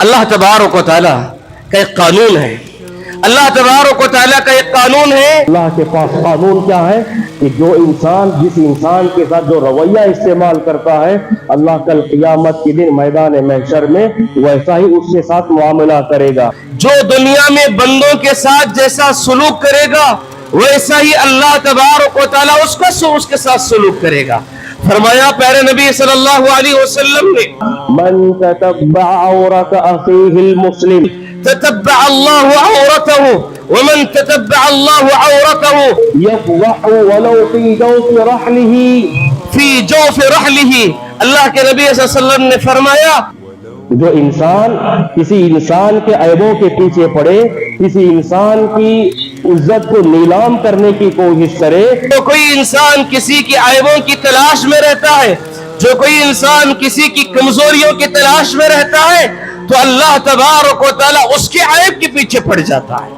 اللہ تبارک و تعالیٰ کا ایک قانون ہے، اللہ تبارک و تعالیٰ کا ایک قانون ہے۔ اللہ کے پاس قانون کیا ہے کہ جو انسان جس انسان کے ساتھ جو رویہ استعمال کرتا ہے، اللہ کل قیامت کے دن میدان محشر میں ویسا ہی اس کے ساتھ معاملہ کرے گا۔ جو دنیا میں بندوں کے ساتھ جیسا سلوک کرے گا ویسا ہی اللہ تبارک و تعالیٰ اس کے ساتھ سلوک کرے گا۔ فرمایا پیارے نبی صلی اللہ علیہ وسلم نے، من تتبع عورت اخیہ المسلم تتبع اللہ عورته ومن تتبع اللہ عورته یفضح ولو فی جوف رحلہ فی جوف رحلہ۔ اللہ کے نبی صلی اللہ علیہ وسلم نے فرمایا، جو انسان کسی انسان کے عیبوں کے پیچھے پڑے، کسی انسان کی عزت کو نیلام کرنے کی کوشش کرے، جو کوئی انسان کسی کی عیبوں کی تلاش میں رہتا ہے، جو کوئی انسان کسی کی کمزوریوں کی تلاش میں رہتا ہے، تو اللہ تبارک و تعالیٰ اس کے عیب کے پیچھے پڑ جاتا ہے،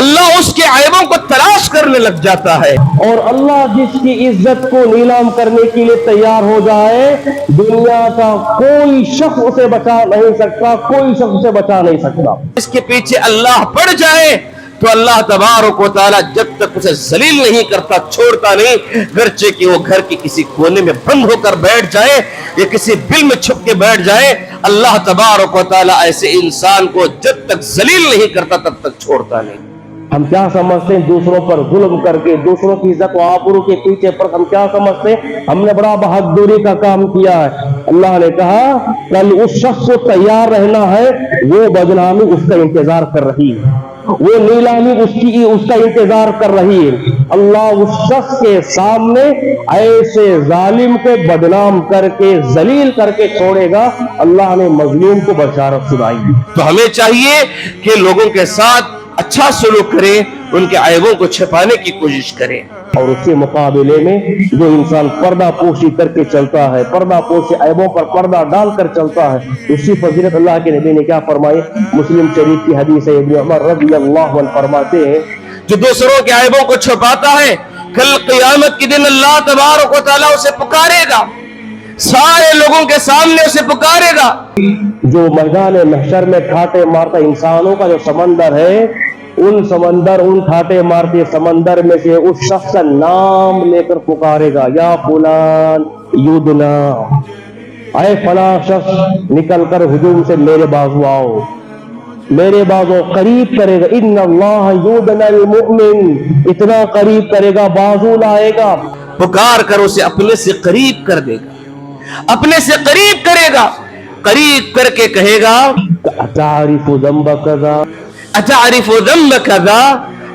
اللہ اس کے عیبوں کو تلاش کرنے لگ جاتا ہے۔ اور اللہ جس کی عزت کو نیلام کرنے کے لیے تیار ہو جائے، دنیا کا کوئی شخص اسے بچا نہیں سکتا، کوئی شخص اسے بچا نہیں سکتا۔ اس کے پیچھے اللہ پڑ جائے تو اللہ تبارک و تعالیٰ جب تک اسے ذلیل نہیں کرتا چھوڑتا نہیں، گرچہ کہ وہ گھر کے کسی کونے میں بند ہو کر بیٹھ جائے یا کسی بل میں چھپ کے بیٹھ جائے، اللہ تبارک و تعالیٰ ایسے انسان کو جب تک ذلیل نہیں کرتا تب تک چھوڑتا نہیں۔ ہم کیا سمجھتے ہیں دوسروں پر ظلم کر کے، دوسروں کی عزت و آبرو کے پیچھے پر ہم کیا سمجھتے ہیں ہم نے بڑا بہادری کا کام کیا ہے۔ اللہ نے کہا کل اس شخص کو تیار رہنا ہے، وہ بدنامی اس کا انتظار کر رہی ہے، وہ نیلامی اس کا انتظار کر رہی ہے۔ اللہ اس شخص کے سامنے ایسے ظالم کو بدنام کر کے ذلیل کر کے چھوڑے گا۔ اللہ نے مظلوم کو بشارت سنائی۔ تو ہمیں چاہیے کہ لوگوں کے ساتھ اچھا سلوک کرے، ان کے عیبوں کو چھپانے کی کوشش کرے، اور اس کے مقابلے میں جو انسان پردہ پوشی کر کے چلتا ہے، پردہ پوشی عیبوں پر پردہ ڈال کر چلتا ہے، اس کی فضیلت اللہ کے نبی نے کیا فرمائی؟ مسلم شریف کی حدیث ہے، ابن عمر رضی اللہ عنہ فرماتے ہیں، جو دوسروں کے عیبوں کو چھپاتا ہے کل قیامت کے دن اللہ تبارک و تعالیٰ اسے پکارے گا، سارے لوگوں کے سامنے اسے پکارے گا۔ جو میدان محشر میں ٹھاٹے مارتا انسانوں کا جو سمندر ہے، ان ٹھاٹے مارتے سمندر میں سے اس شخص کا نام لے کر پکارے گا، یا فلان یودنا، اے فلاں شخص نکل کر ہجوم سے میرے بازو آؤ، میرے بازو قریب کرے گا، ان اللہ یودنا المؤمن، اتنا قریب کرے گا، بازو لائے گا، پکار کر اسے اپنے سے قریب کر دے گا، اپنے سے قریب کرے گا، قریب کر کے کہے گا، اتعرف ذنب کذا، اتعرف ذنب کذا،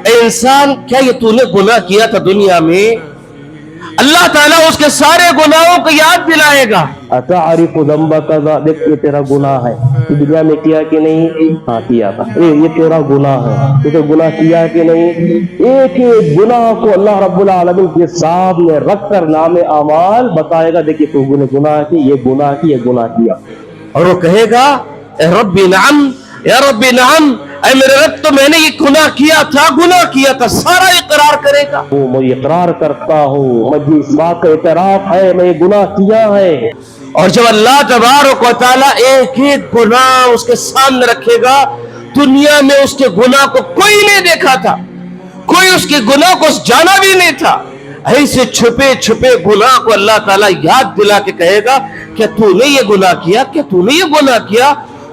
اے انسان کیا یہ تو نے گناہ کیا تھا دنیا میں؟ اللہ تعالیٰ اس کے سارے گناہوں کو یاد دلائے گا۔ اتعرف ذنب کذا، دیکھ یہ تیرا گناہ ہے، تو دنیا میں کیا کہ نہیں؟ ہاں کیا تھا، یہ تیرا گناہ ہے، تو گناہ کیا کہ نہیں؟ ایک ایک گناہ کو اللہ رب العالمین کے سامنے رکھ کر نام اعمال بتائے گا، دیکھیے تو گناہ کی، یہ گناہ کی، یہ گناہ کیا، اور وہ کہے گا اے رب نعم، یا رب نعم، اے میرے رب تو میں نے یہ گناہ کیا تھا، سارا اقرار کرے گا۔ میں اقرار کرتا ہوں، مجھے اس بات کا اعتراف ہے میں یہ گناہ کیا ہے۔ اور جب اللہ تبارک و تعالیٰ ایک ایک گناہ اس کے سامنے رکھے گا، دنیا میں اس کے گناہ کو کوئی نہیں دیکھا تھا، کوئی اس کے گناہ کو جانا بھی نہیں تھا، ایسے چھپے چھپے گناہ کو اللہ تعالیٰ یاد دلا کے کہے گا کیا تو نے یہ گناہ کیا، کیا تو نے یہ گناہ کیا؟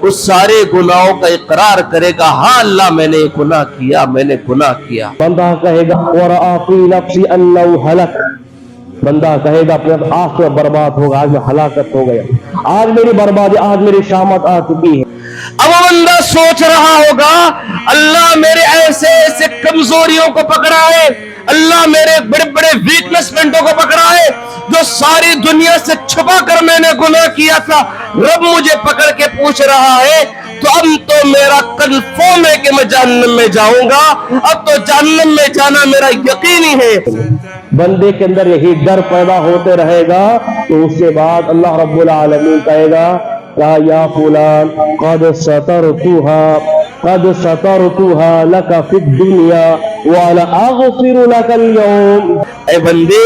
اس سارے گناہوں کا اقرار کرے گا، ہاں اللہ میں نے یہ گناہ کیا، میں نے گناہ کیا۔ بندہ کہے گا وَرَأَى فِي نَفْسِي أَنَّهُ هَلَكَ، بندہ کہے گا اپنے آخ میں برباد ہوگا، آج میں ہلاکت ہو گیا، آج میری بربادی، آج میری شامت آ چکی ہے۔ اب وہ بندہ سوچ رہا ہوگا اللہ میرے ایسے ایسے کمزوریوں کو پکڑا ہے، اللہ میرے بڑے بڑے ویکنس پوائنٹوں کو پکڑا ہے جو ساری دنیا سے چھپا کر میں نے گناہ کیا تھا، رب مجھے پکڑ کے پوچھ رہا ہے، تو اب تو میرا کنفرم ہے کہ میں جہنم میں جاؤں گا، اب تو جہنم میں جانا میرا یقینی ہے۔ بندے کے اندر یہی ڈر پیدا ہوتے رہے گا، تو اس کے بعد اللہ رب العالمین کہے گا یا فلان قد سترتها لك في الدنيا وانا اغفر لك اليوم، اے بندے